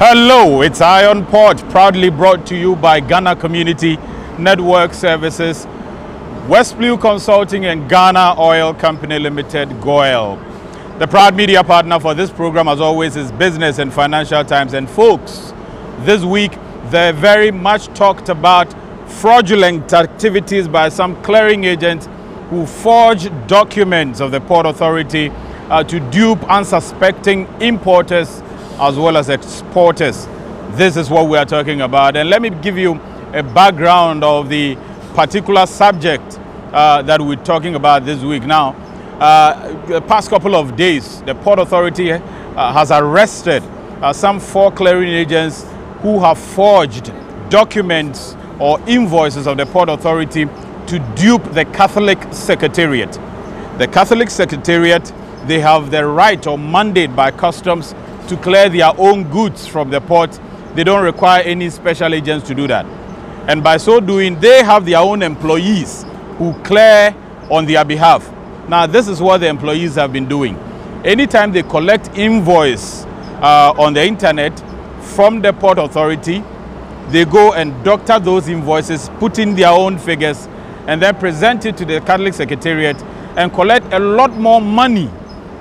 Hello, it's Iron Port, proudly brought to you by Ghana Community Network Services, West Blue Consulting and Ghana Oil Company Limited, GOIL. The proud media partner for this program, as always, is Business and Financial Times. And folks, this week, they're very much talked about fraudulent activities by some clearing agents who forge documents of the Port Authority to dupe unsuspecting importers as well as exporters. This is what we are talking about. And let me give you a background of the particular subject that we're talking about this week. Now, the past couple of days, the Port Authority has arrested some 4 clearing agents who have forged documents or invoices of the Port Authority to dupe the Catholic Secretariat. The Catholic Secretariat, they have the right or mandate by customs to clear their own goods from the port. They don't require any special agents to do that. And by so doing, they have their own employees who clear on their behalf. Now, this is what the employees have been doing. Anytime they collect invoice on the internet from the Port Authority, they go and doctor those invoices, put in their own figures, and then present it to the Catholic Secretariat and collect a lot more money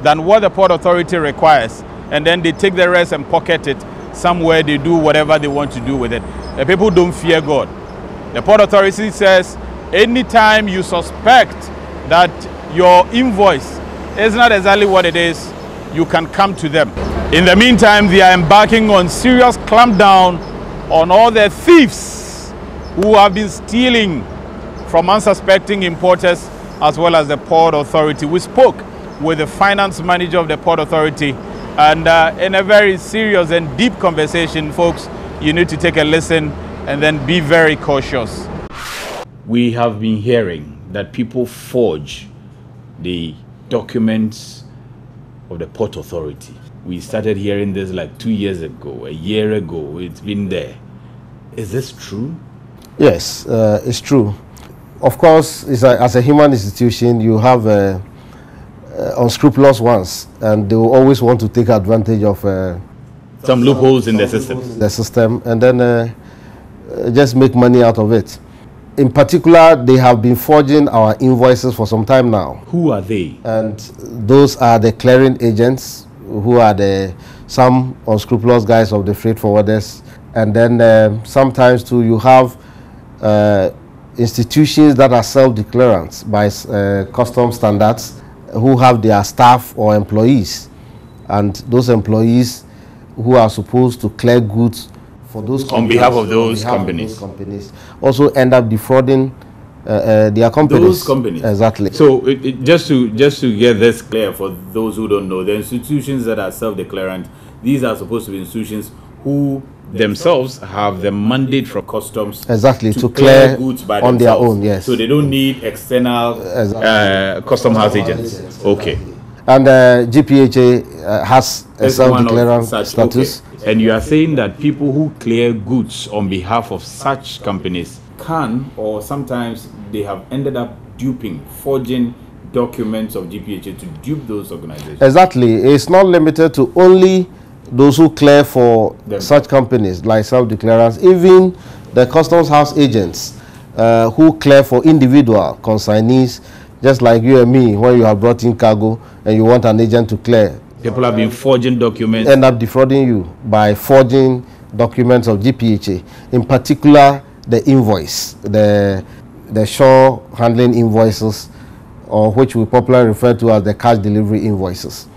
than what the Port Authority requires. And then they take the rest and pocket it somewhere. They do whatever they want to do with it. The people don't fear God. The Port Authority says anytime you suspect that your invoice is not exactly what it is, you can come to them. In the meantime, they are embarking on serious clampdown on all the thieves who have been stealing from unsuspecting importers as well as the Port Authority. We spoke with the finance manager of the Port Authority, and in a very serious and deep conversation, folks, you need to take a listen and then be very cautious. We have been hearing that people forge the documents of the Port Authority. We started hearing this like 2 years ago, a year ago. It's been there. Is this true? Yes, it's true. Of course, as a human institution, you have unscrupulous ones, and they will always want to take advantage of some loopholes in the system. And then just make money out of it. In particular, they have been forging our invoices for some time now. Who are they? And those are the clearing agents, who are some unscrupulous guys of the freight forwarders. And then sometimes too, you have institutions that are self-declarants by custom standards, who have their staff or employees, and those employees who are supposed to clear goods for those companies, on behalf of those companies, also end up defrauding their companies. Those companies. Exactly. So just to get this clear for those who don't know, the institutions that are self-declarant, these are supposed to be institutions who themselves have the mandate from customs to clear goods by on their own. Yes. So they don't need external custom house agents. Okay. And GPHA has a self-declarant status. Okay. And you are saying that people who clear goods on behalf of such companies can, or sometimes they have ended up duping, forging documents of GPHA to dupe those organizations. Exactly. It's not limited to only those who clear for such companies like self-declarants, even the customs house agents who clear for individual consignees, just like you and me, when you have brought in cargo and you want an agent to clear. People have been forging documents. End up defrauding you by forging documents of GPHA, in particular the invoice, the shore handling invoices, or which we popularly refer to as the cash delivery invoices.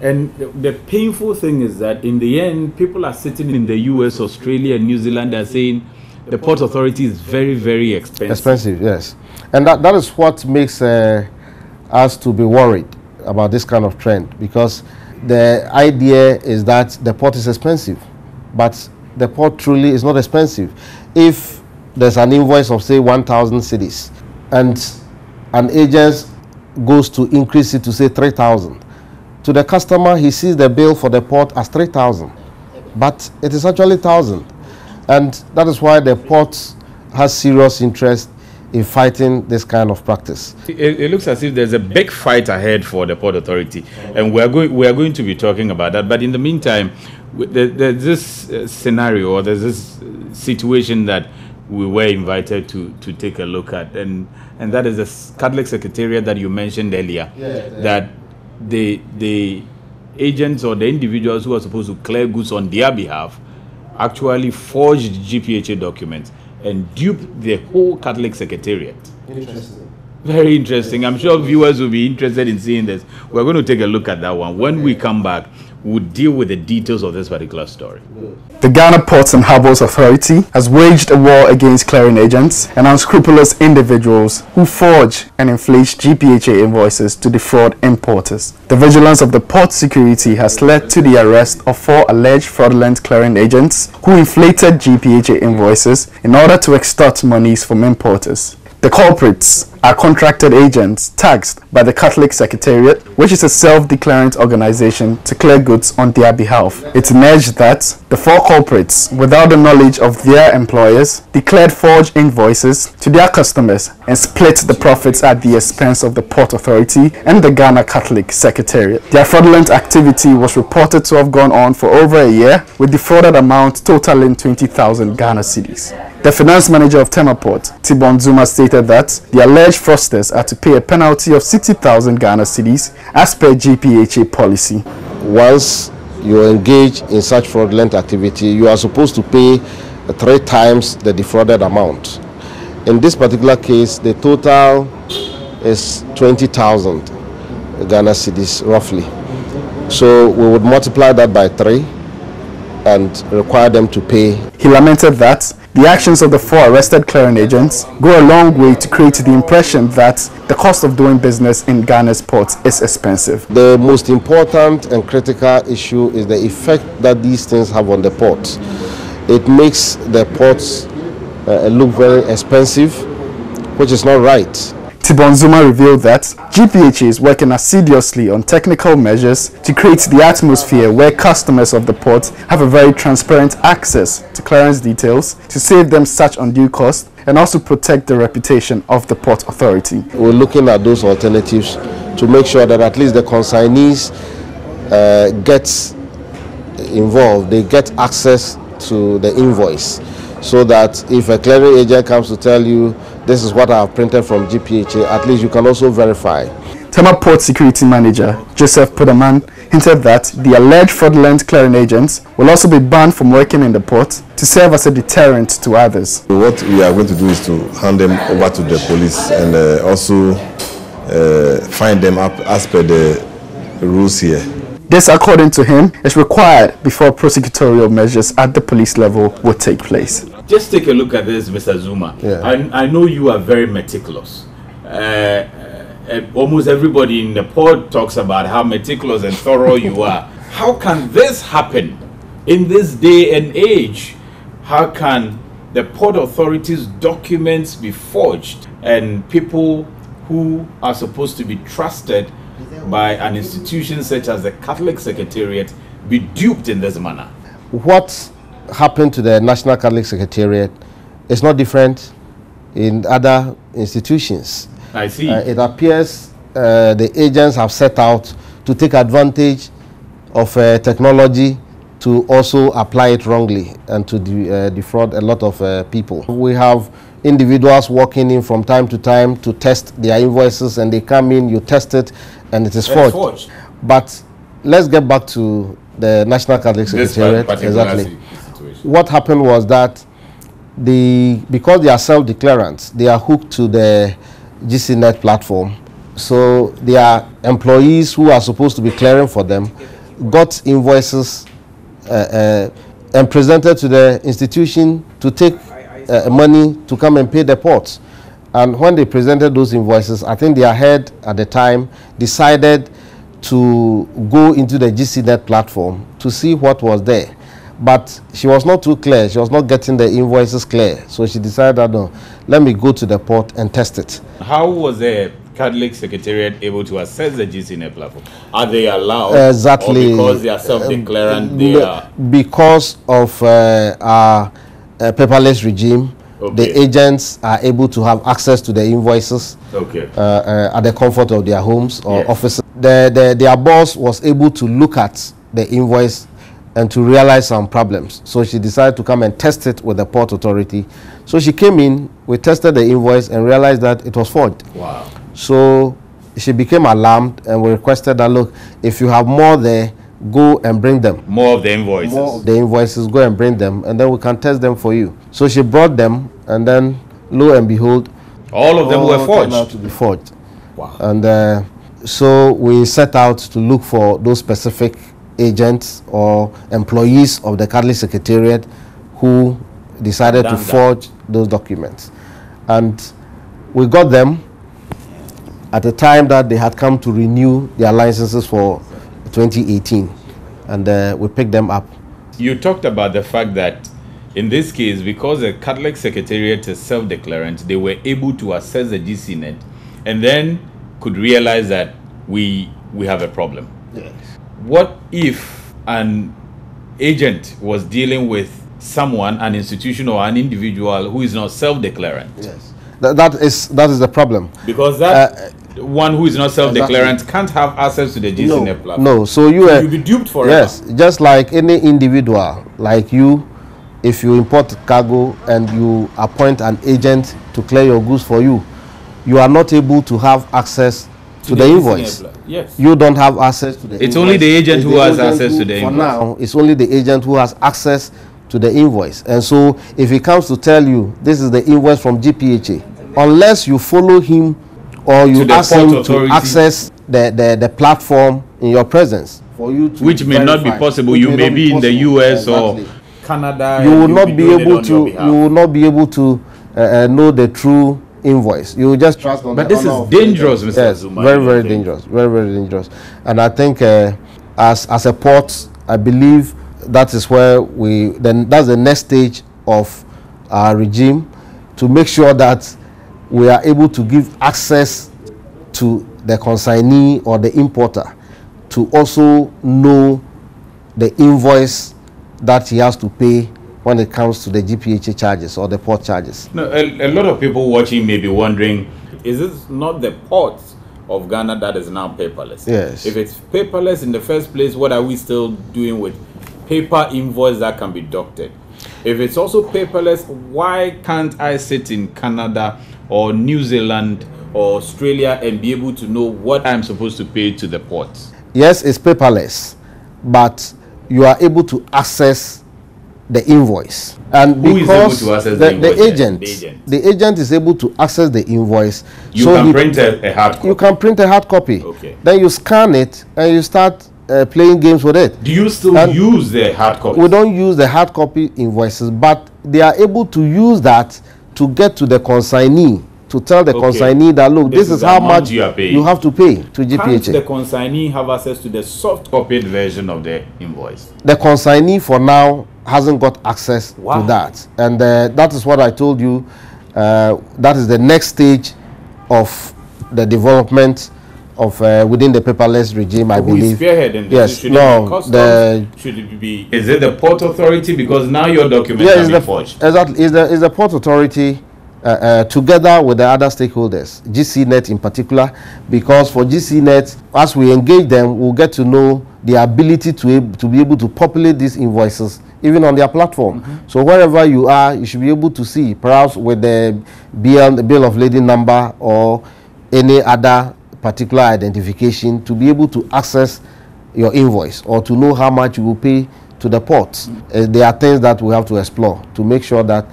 And the painful thing is that in the end, people are sitting in the US, Australia, and New Zealand are saying the Port Authority is very, very expensive. Expensive, yes. And that is what makes us to be worried about this kind of trend, because the idea is that the port is expensive, but the port truly is not expensive. If there's an invoice of, say, 1,000 cedis, and an agent goes to increase it to, say, 3,000, to the customer, he sees the bill for the port as 3,000, but it is actually 1,000. And that is why the port has serious interest in fighting this kind of practice. It looks as if there's a big fight ahead for the Port Authority, and we are going to be talking about that. But in the meantime, there's this scenario, or there's this situation that we were invited to take a look at, and that is the Catholic Secretariat that you mentioned earlier. That the agents or the individuals who are supposed to clear goods on their behalf actually forged GPHA documents and duped the whole Catholic Secretariat. Interesting. Very interesting. I'm sure viewers will be interested in seeing this. We're going to take a look at that one. When we come back, we'll deal with the details of this particular story. The Ghana Ports and Harbours Authority has waged a war against clearing agents and unscrupulous individuals who forge and inflate GPHA invoices to defraud importers. The vigilance of the port security has led to the arrest of 4 alleged fraudulent clearing agents who inflated GPHA invoices in order to extort monies from importers. The culprits are contracted agents taxed by the Catholic Secretariat, which is a self-declarant organization to clear goods on their behalf. It's alleged that the 4 culprits, without the knowledge of their employers, declared forged invoices to their customers and split the profits at the expense of the Port Authority and the Ghana Catholic Secretariat. Their fraudulent activity was reported to have gone on for over a year, with defrauded amount totaling 20,000 Ghana cedis. The finance manager of TEMA Port, Tibon Zuma, stated that the alleged fraudsters are to pay a penalty of 60,000 Ghana cedis as per GPHA policy. Once you engage in such fraudulent activity, you are supposed to pay 3 times the defrauded amount. In this particular case, the total is 20,000 Ghana cedis roughly. So we would multiply that by 3 and require them to pay. He lamented that the actions of the 4 arrested clearing agents go a long way to create the impression that the cost of doing business in Ghana's ports is expensive. The most important and critical issue is the effect that these things have on the ports. It makes the ports look very expensive, which is not right. Tibon Zuma revealed that GPHA is working assiduously on technical measures to create the atmosphere where customers of the port have a very transparent access to clearance details to save them such undue cost and also protect the reputation of the Port Authority. We're looking at those alternatives to make sure that at least the consignees get involved, they get access to the invoice, so that if a clearing agent comes to tell you this is what I have printed from GPHA, at least you can also verify. TEMA Port Security Manager Joseph Pudaman hinted that the alleged fraudulent clearing agents will also be banned from working in the port to serve as a deterrent to others. What we are going to do is to hand them over to the police and also fine them up as per the rules here. This, according to him, is required before prosecutorial measures at the police level will take place. Just take a look at this, Mr. Zuma. Yeah. I know you are very meticulous. Almost everybody in the port talks about how meticulous and thorough you are. How can this happen in this day and age? How can the Port Authority's documents be forged and people who are supposed to be trusted by an institution such as the Catholic Secretariat be duped in this manner? What happened to the National Catholic Secretariat is not different in other institutions. I see. It appears the agents have set out to take advantage of technology to also apply it wrongly and to defraud a lot of people. We have individuals walking in from time to time to test their invoices, and they come in, you test it, and it is forged. But let's get back to the National Catholic Secretariat. Exactly. What happened was that because they are self-declarants, they are hooked to the GCNet platform. So their employees who are supposed to be clearing for them got invoices and presented to the institution to take money to come and pay the ports. And when they presented those invoices, I think their head at the time decided to go into the GCNet platform to see what was there. But she was not too clear. She was not getting the invoices clear. So she decided, no, let me go to the port and test it. How was the Catholic Secretariat able to access the GCNet platform? Are they allowed? Exactly. Or because they are self-declarant, they are? Because of our paperless regime, okay, the agents are able to have access to the invoices, okay, at the comfort of their homes or, yes, offices. Their boss was able to look at the invoice and to realize some problems. So she decided to come and test it with the port authority. So she came in, we tested the invoice and realized that it was forged. Wow. So she became alarmed and we requested that, look, if you have more there, go and bring them. More of the invoices. More of the invoices, go and bring them, and then we can test them for you. So she brought them, and then lo and behold, all of them were forged. Turned out to be forged. Wow. And so we set out to look for those specific agents or employees of the Catholic Secretariat who decided to forge those documents. And we got them at the time that they had come to renew their licenses for 2018, and we picked them up. You talked about the fact that in this case, because the Catholic Secretariat is self-declarant, they were able to assess the GCNet and then could realize that we have a problem. Yes. What if an agent was dealing with someone, an institution or an individual who is not self-declarant? Yes. That is the problem. Because that one who is not self-declarant can't have access to the GCNet platform. No, so you'll be duped forever. Yes, just like any individual, like you, if you import cargo and you appoint an agent to clear your goods for you, you are not able to have access to the invoice. Yes. You don't have access to the invoice. It's only the agent who has access to the invoice. For now, it's only the agent who has access to the invoice. And so if he comes to tell you, this is the invoice from GPHA, unless you follow him or you ask him to access the platform in your presence, for you to which may not be possible. You may be in the US or Canada. You will not be able to. You will not be able to know the true invoice. You will just trust on. But this is dangerous, Mr. Yes, Zuma. very dangerous. Very dangerous. And I think as a port, I believe that is where that's the next stage of our regime, to make sure that we are able to give access to the consignee or the importer to also know the invoice that he has to pay when it comes to the GPHA charges or the port charges. No, a lot of people watching may be wondering, is this not the port of Ghana that is now paperless? Yes. If it's paperless in the first place, what are we still doing with paper invoice that can be deducted? If it's also paperless, why can't I sit in Canada or New Zealand or Australia and be able to know what I'm supposed to pay to the port? Yes, it's paperless, but you are able to access the invoice. And who because is able to access the invoice? The agent is able to access the invoice. You can print a hard copy. You can print a hard copy. Okay. Then you scan it and you start playing games with it. Do you still use the hard copy? We don't use the hard copy invoices, but they are able to use that to get to the consignee, to tell the consignee that, look, this is how much you have to pay to GPHA. Can't the consignee have access to the soft copied version of the invoice? The consignee for now hasn't got access to that. And that is what I told you. That is the next stage of the development of within the paperless regime, I believe. Yes, no, should it be? Is it the port authority? Because now your documents are being forged. Exactly, is the port authority together with the other stakeholders, GCNet in particular, because for GCNet, as we engage them, we'll get to know the ability to be able to populate these invoices even on their platform. So wherever you are, you should be able to see, perhaps with the bill of lading number or any other particular identification, to be able to access your invoice or to know how much you will pay to the ports. There are things that we have to explore to make sure that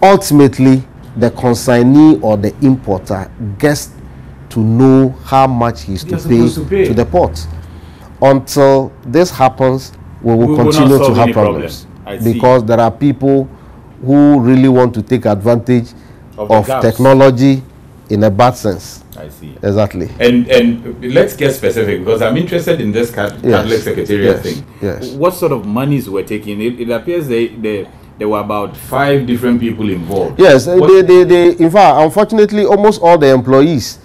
ultimately the consignee or the importer gets to know how much he's to pay to the port. Until this happens, we will continue to have problems, because there are people who really want to take advantage of technology in a bad sense. I see. Exactly. And let's get specific, because I'm interested in this Catholic Secretariat thing. Yes. What sort of monies were taken? It appears there were about 5 different people involved. Yes, they in fact, unfortunately, almost all the employees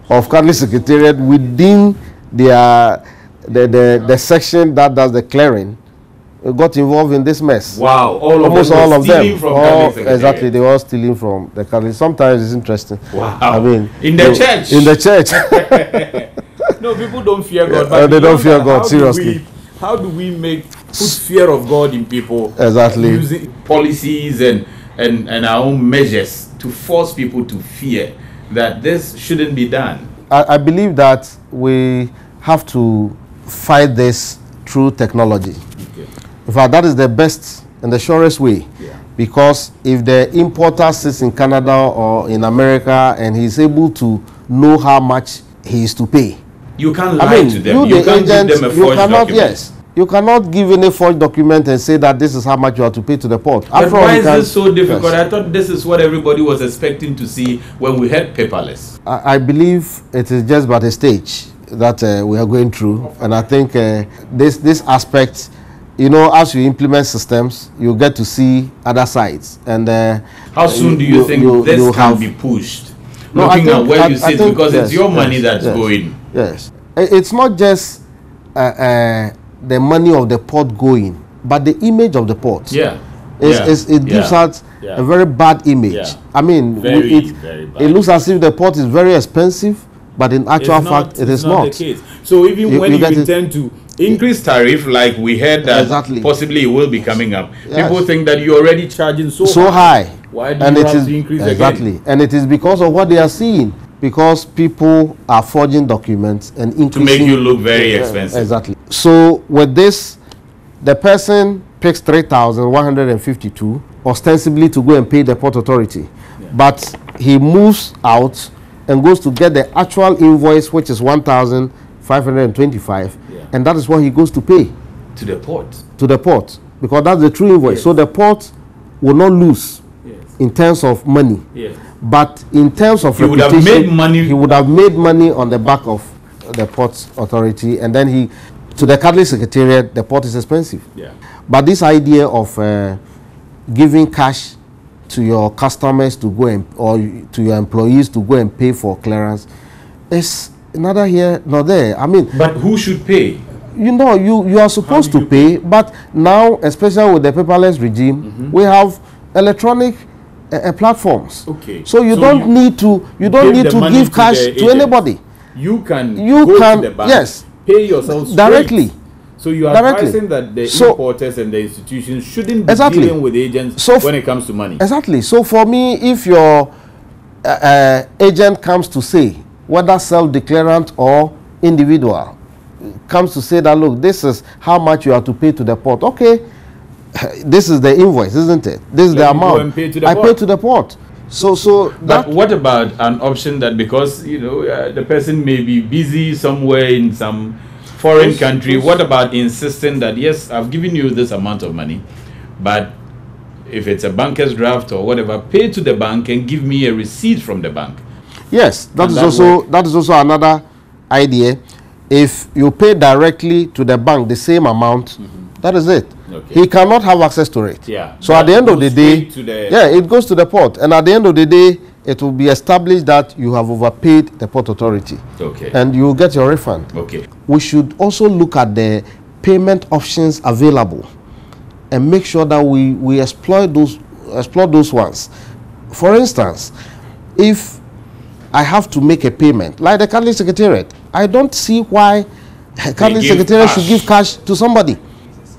of Catholic Secretariat within their the section that does the clearing got involved in this mess. Wow, almost all of them. Exactly, they were all stealing from the Catholic. Sometimes it's interesting. Wow. I mean, in the church. In the church. No, people don't fear God. But they don't fear God, seriously. How do we make put fear of God in people. Exactly. Using policies and our own measures to force people to fear that this shouldn't be done. I believe that we have to fight this through technology. Okay. In fact, that is the best and the surest way. Yeah. Because if the importer sits in Canada or in America and he's able to know how much he is to pay, you can't lie to them. You can't give them a forged document. Yes. You cannot give any forged document and say that this is how much you have to pay to the port. But why is this so difficult? Yes. I thought this is what everybody was expecting to see when we had paperless. I believe it is just but a stage that we are going through. And I think this aspect, you know, as you implement systems, you get to see other sides. And how soon do you think this can be pushed? No, looking at where you sit, because it's your money that's going. Yes. It's not just the money of the port going, but the image of the port. Yeah. It gives out a very bad image. Yeah. I mean, it looks as if the port is very expensive, but in actual fact, it is not. The case. So even when you intend to increase tariff, like we heard that possibly it will be coming up, people think that you're already charging so high. Why do you have to increase again? And it is because of what they are seeing. Because people are forging documents and increasing to make you look very expensive. Exactly. So with this, the person picks 3,152 ostensibly to go and pay the port authority, but he moves out and goes to get the actual invoice, which is 1,525, and that is what he goes to pay to the port. To the port, because that's the true invoice. So the port will not lose in terms of money. But in terms of reputation, he would have made money on the back of the port authority, and then to the Catholic Secretariat, the port is expensive. Yeah. But this idea of giving cash to your customers to go or to your employees to go and pay for clearance is neither here nor there. I mean, but who should pay? You know, you are supposed to pay, but now, especially with the paperless regime, we have electronic platforms. Okay. So you don't need to give cash to anybody. You can go to the bank, pay yourself directly. So you are advising that the importers and the institutions shouldn't be dealing with agents when it comes to money. Exactly. So for me, if your agent comes to say, whether self-declarant or individual, comes to say that, look, this is how much you have to pay to the port. Okay. This is the invoice, isn't it? This is the amount. I pay to the port. But what about an option that, because the person may be busy somewhere in some foreign country, what about insisting that, yes, I've given you this amount of money, but if it's a banker's draft or whatever, pay to the bank and give me a receipt from the bank? Yes, that is also another idea. If you pay directly to the bank the same amount, that is it. Okay. He cannot have access to it. Yeah. So at the end of the day, it goes to the port, and at the end of the day, it will be established that you have overpaid the port authority. Okay. And you will get your refund. Okay. We should also look at the payment options available and make sure that we explore those ones. For instance, if I have to make a payment, like the Catholic Secretariat, I don't see why Catholic Secretariat should give cash to somebody.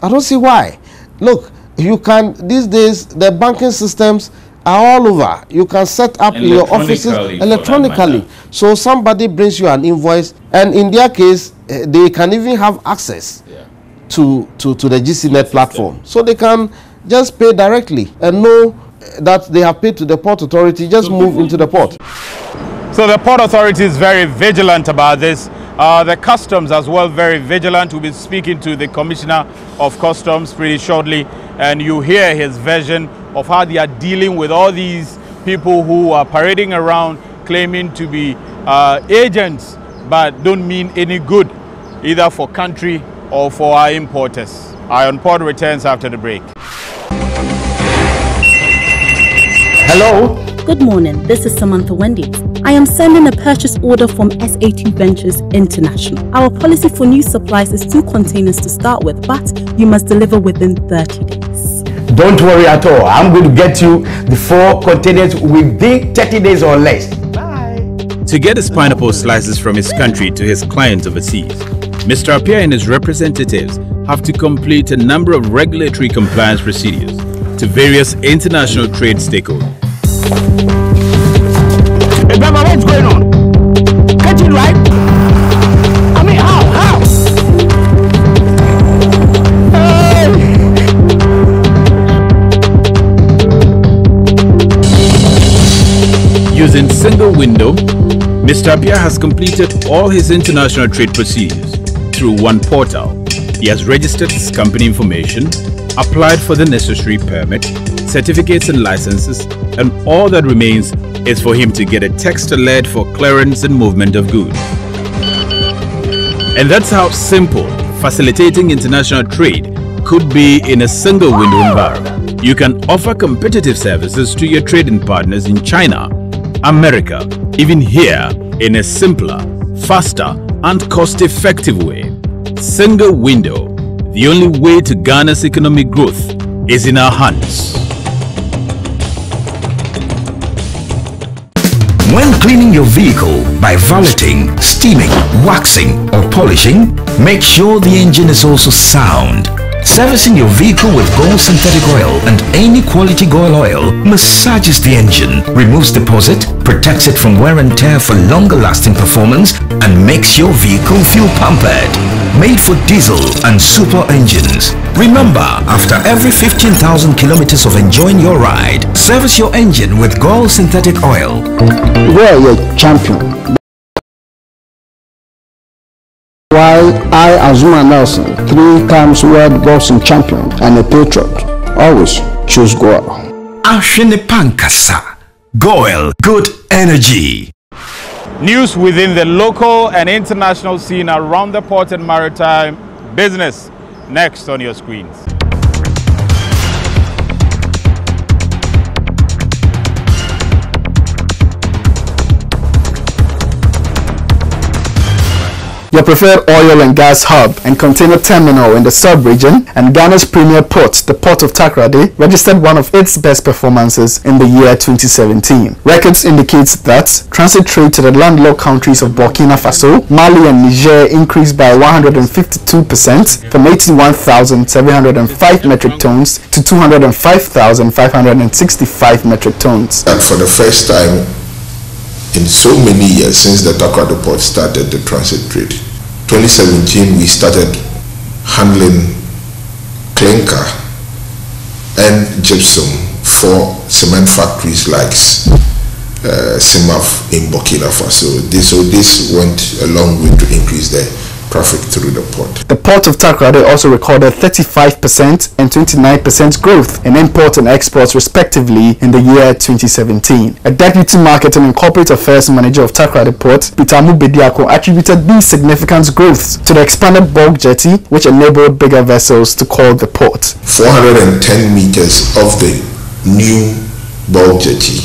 I don't see why. Look, you can, these days, the banking systems are all over. You can set up in your offices electronically. So somebody brings you an invoice, and in their case, they can even have access to the GCNet platform. So they can just pay directly and know that they have paid to the port authority, just move into the port. So the port authority is very vigilant about this. The customs as well, very vigilant. We'll be speaking to the Commissioner of Customs pretty shortly, and you hear his version of how they are dealing with all these people who are parading around claiming to be agents but don't mean any good either for country or for our importers. Eye on Port returns after the break. Hello. Good morning, this is Samantha Wendy. I am sending a purchase order from SA2 Ventures International. Our policy for new supplies is 2 containers to start with, but you must deliver within 30 days. Don't worry at all. I'm going to get you the 4 containers within 30 days or less. Bye. To get his pineapple slices from his country to his clients overseas, Mr. Appiah and his representatives have to complete a number of regulatory compliance procedures to various international trade stakeholders. Hey, Baba, what's going on? Get it right? I mean, how? Using single window, Mr. Appiah has completed all his international trade procedures through one portal. He has registered his company information, applied for the necessary permit, certificates and licenses, and all that remains is for him to get a text alert for clearance and movement of goods. And that's how simple facilitating international trade could be in a single window environment. You can offer competitive services to your trading partners in China, America, even here, in a simpler, faster, and cost-effective way. Single window, the only way to Ghana's economic growth, is in our hands. When cleaning your vehicle by valeting, steaming, waxing, or polishing, make sure the engine is also sound. Servicing your vehicle with GOIL synthetic oil and any quality GOIL oil massages the engine, removes deposit, protects it from wear and tear for longer lasting performance, and makes your vehicle feel pampered. Made for diesel and super engines. Remember, after every 15,000 kilometers of enjoying your ride, service your engine with GOIL synthetic oil. We're a champion. While I, Azuma Nelson, 3 times world boxing champion and a patriot, always choose GOIL. Ashene Pankasa. GOIL, good energy. News within the local and international scene around the port and maritime business. Next on your screens. Your preferred oil and gas hub and container terminal in the sub-region and Ghana's premier port, the Port of Takoradi, registered one of its best performances in the year 2017. Records indicate that transit trade to the landlocked countries of Burkina Faso, Mali and Niger increased by 152% from 81,705 metric tons to 205,565 metric tons. And for the first time in so many years since the Takoradi port started the transit trade, 2017 we started handling clinker and gypsum for cement factories like Simaf in Burkina Faso. This went a long way to increase the traffic through the port. The Port of Takoradi also recorded 35% and 29% growth in imports and exports respectively in the year 2017. A Deputy Marketing and Corporate Affairs Manager of Takoradi Port, Pitamu Bediako, attributed these significant growths to the expanded bulk jetty, which enabled bigger vessels to call the port. 410 meters of the new bulk jetty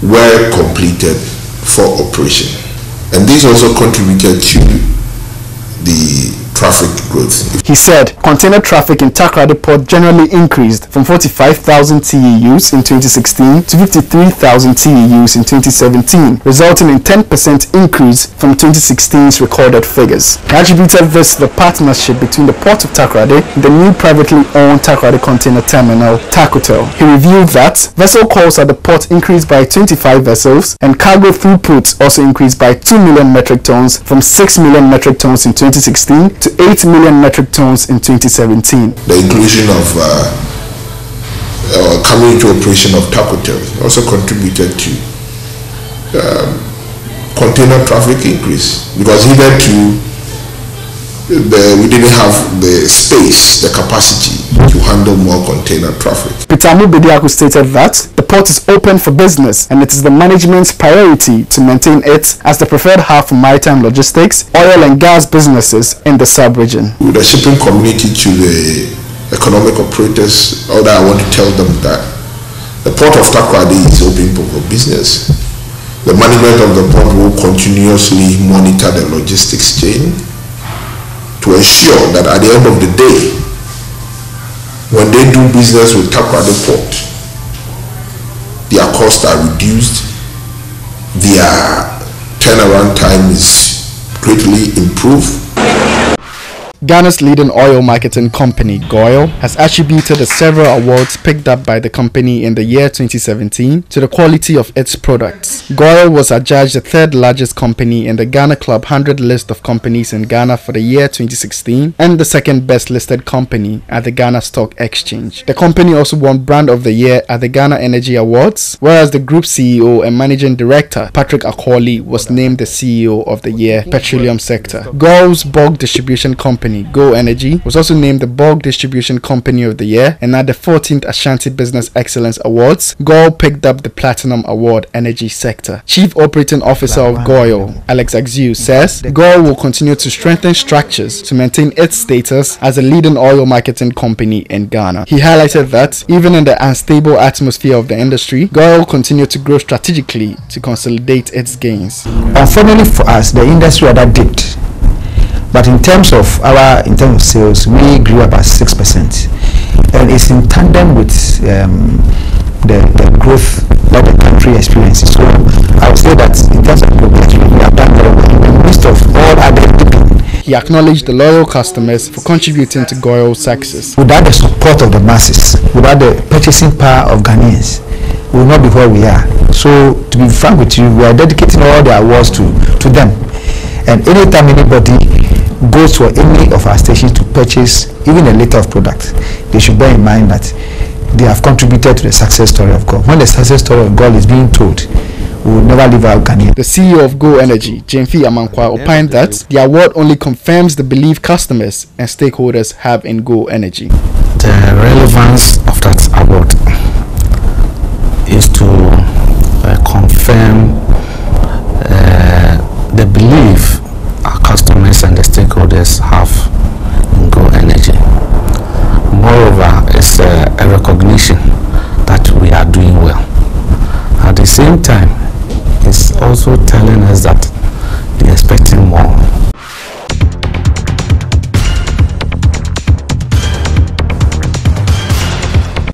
were completed for operation. And this also contributed to the traffic growth. He said container traffic in Takoradi Port generally increased from 45,000 TEUs in 2016 to 53,000 TEUs in 2017, resulting in 10% increase from 2016's recorded figures. He attributed this to the partnership between the Port of Takoradi and the new privately owned Takoradi Container Terminal, Takotel. He revealed that vessel calls at the port increased by 25 vessels and cargo throughput also increased by 2 million metric tons from 6 million metric tons in 2016 to 8 million metric tons in 2017. The inclusion of coming into operation of Takotel also contributed to container traffic increase, because hitherto we didn't have the space, the capacity to handle more container traffic. Pitamu Bediako stated that the port is open for business and it is the management's priority to maintain it as the preferred hub for maritime logistics, oil and gas businesses in the sub-region. With the shipping community to the economic operators, I want to tell them that the Port of Takoradi is open for business. The management of the port will continuously monitor the logistics chain to ensure that at the end of the day, when they do business with Takoradi Port, their costs are reduced, their turnaround time is greatly improved. Ghana's leading oil marketing company, GOIL, has attributed the several awards picked up by the company in the year 2017 to the quality of its products. GOIL was adjudged the third largest company in the Ghana Club 100 list of companies in Ghana for the year 2016 and the second best listed company at the Ghana Stock Exchange. The company also won Brand of the Year at the Ghana Energy Awards, whereas the group CEO and Managing Director, Patrick Akwali, was named the CEO of the Year, Petroleum Sector. GOIL's bulk distribution company, GO Energy, was also named the Bulk Distribution Company of the Year, and at the 14th Ashanti Business Excellence Awards, GOIL picked up the Platinum Award Energy Sector. Chief Operating Officer of GOIL, Alex Axiu, says GOIL will continue to strengthen structures to maintain its status as a leading oil marketing company in Ghana. He highlighted that even in the unstable atmosphere of the industry, GOIL will continue to grow strategically to consolidate its gains. Unfortunately for us, the industry rather dipped. But in terms of sales, we grew about 6%, and it's in tandem with the growth that the country experiences. So I would say that in terms of growth, we have done very well in the midst of all other dipping. He acknowledged the loyal customers for contributing to GOIL's success. Without the support of the masses, without the purchasing power of Ghanaians, we will not be where we are. So to be frank with you, we are dedicating all the awards to them. And anytime anybody goes to any of our stations to purchase even a liter of product, they should bear in mind that they have contributed to the success story of GOIL. When the success story of GOIL is being told, we will never leave out Ghana. The CEO of GO Energy, Jemfi Amankwa, opined that the award only confirms the belief customers and stakeholders have in GO Energy. The relevance of that award is to confirm the belief our customers and the stakeholders have in GO Energy. Moreover, it's a recognition that we are doing well. At the same time, it's also telling us that they're expecting more.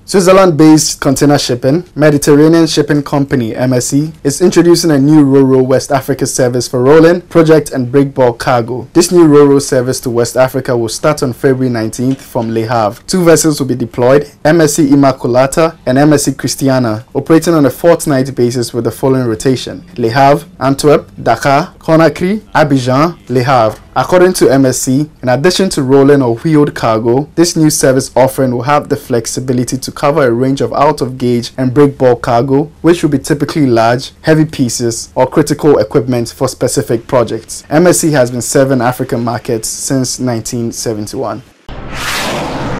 Switzerland-based container shipping, Mediterranean shipping company MSC, is introducing a new Ro-Ro West Africa service for rolling, project and break bulk cargo. This new Ro-Ro service to West Africa will start on February 19th from Le Havre. 2 vessels will be deployed, MSC Immaculata and MSC Christiana, operating on a fortnight basis with the following rotation: Le Havre, Antwerp, Dakar, Conakry, Abidjan, Le Havre. According to MSC, in addition to rolling or wheeled cargo, this new service offering will have the flexibility to cover a range of out-of-gauge and break bulk cargo, which will be typically large, heavy pieces, or critical equipment for specific projects. MSC has been serving African markets since 1971.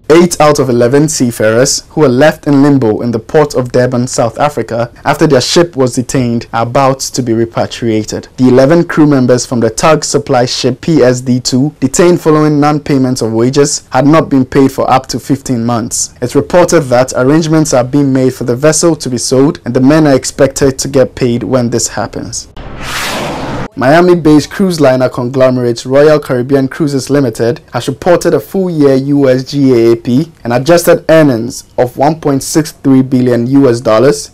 8 out of 11 seafarers who were left in limbo in the port of Durban, South Africa, after their ship was detained, are about to be repatriated. The 11 crew members from the tug supply ship PSD2, detained following non-payment of wages, had not been paid for up to 15 months. It's reported that arrangements are being made for the vessel to be sold, and the men are expected to get paid when this happens. Miami-based cruise liner conglomerate Royal Caribbean Cruises Limited has reported a full-year US GAAP and adjusted earnings of $1.63 billion,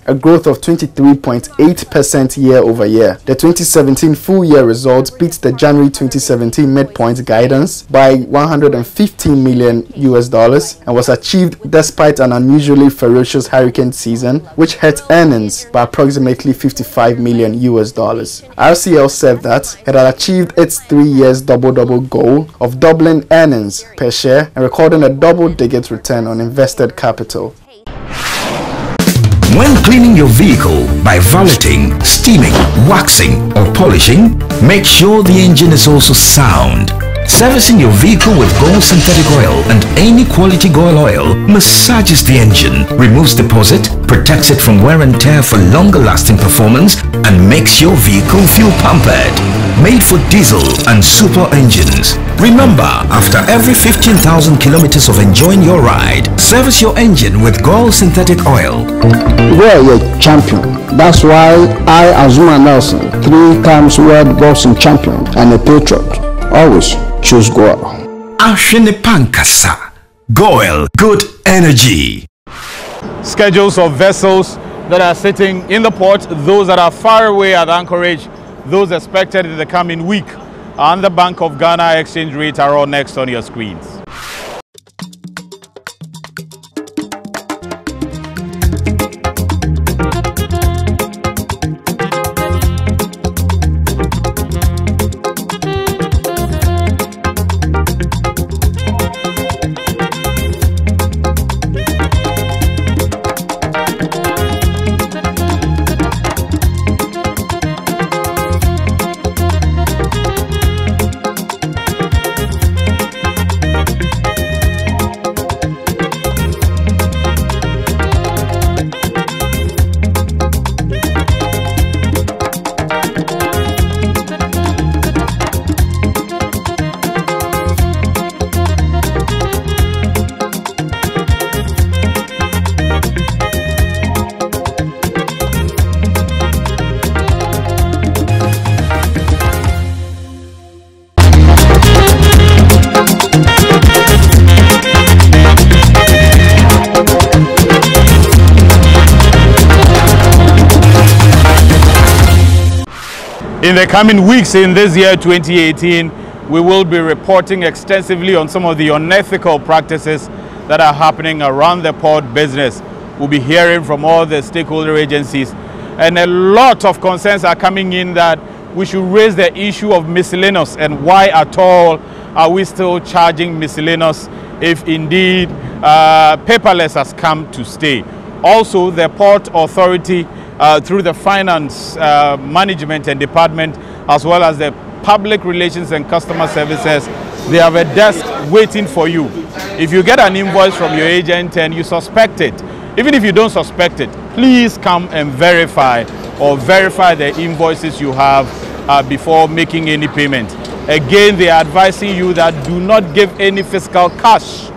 a growth of 23.8% year-over-year. The 2017 full-year results beat the January 2017 midpoint guidance by $115 million and was achieved despite an unusually ferocious hurricane season, which hurt earnings by approximately $55 million. RCL said that it had achieved its 3 years double-double goal of doubling earnings per share and recording a double-digit return on invested capital. When cleaning your vehicle by valeting, steaming, waxing or polishing, make sure the engine is also sound. Servicing your vehicle with GOIL synthetic oil and any quality GOIL oil massages the engine, removes deposit, protects it from wear and tear for longer lasting performance, and makes your vehicle feel pampered. Made for diesel and super engines. Remember, after every 15,000 kilometers of enjoying your ride, service your engine with GOIL synthetic oil. We're a champion. That's why I, Azuma Nelson, 3 times world boxing champion and a patriot, always choose GOIL. Ashene Pankasa. GOIL, good energy. Schedules of vessels that are sitting in the port, those that are far away at anchorage, those expected in the coming week. and the Bank of Ghana exchange rate are all next on your screens. In the coming weeks in this year 2018, we will be reporting extensively on some of the unethical practices that are happening around the port business. We'll be hearing from all the stakeholder agencies, and a lot of concerns are coming in that we should raise the issue of miscellaneous and why at all are we still charging miscellaneous if indeed paperless has come to stay. Also, the Port Authority through the finance management and department, as well as the public relations and customer services, they have a desk waiting for you. If you get an invoice from your agent and you suspect it, even if you don't suspect it, please come and verify the invoices you have before making any payment. Again, they are advising you that do not give any physical cash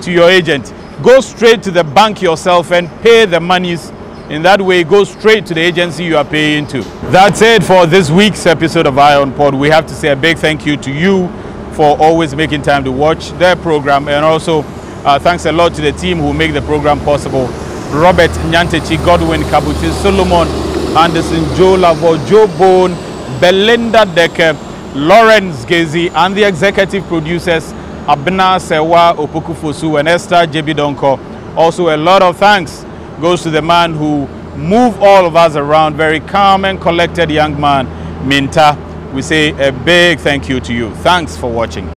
to your agent. Go straight to the bank yourself and pay the monies. In that way, go straight to the agency you are paying to. That's it for this week's episode of Eye on Pod. We have to say a big thank you to you for always making time to watch their program, and also thanks a lot to the team who make the program possible. Robert Nyantechi, Godwin Kabuchi, Solomon Anderson, Joe Lavo, Joe Bone, Belinda Decker, Lawrence Gezi, and the executive producers Abna Sewa Opokufosu and Esther JB Donko. Also, a lot of thanks goes to the man who moved all of us around, very calm and collected young man, Minta. We say a big thank you to you. Thanks for watching.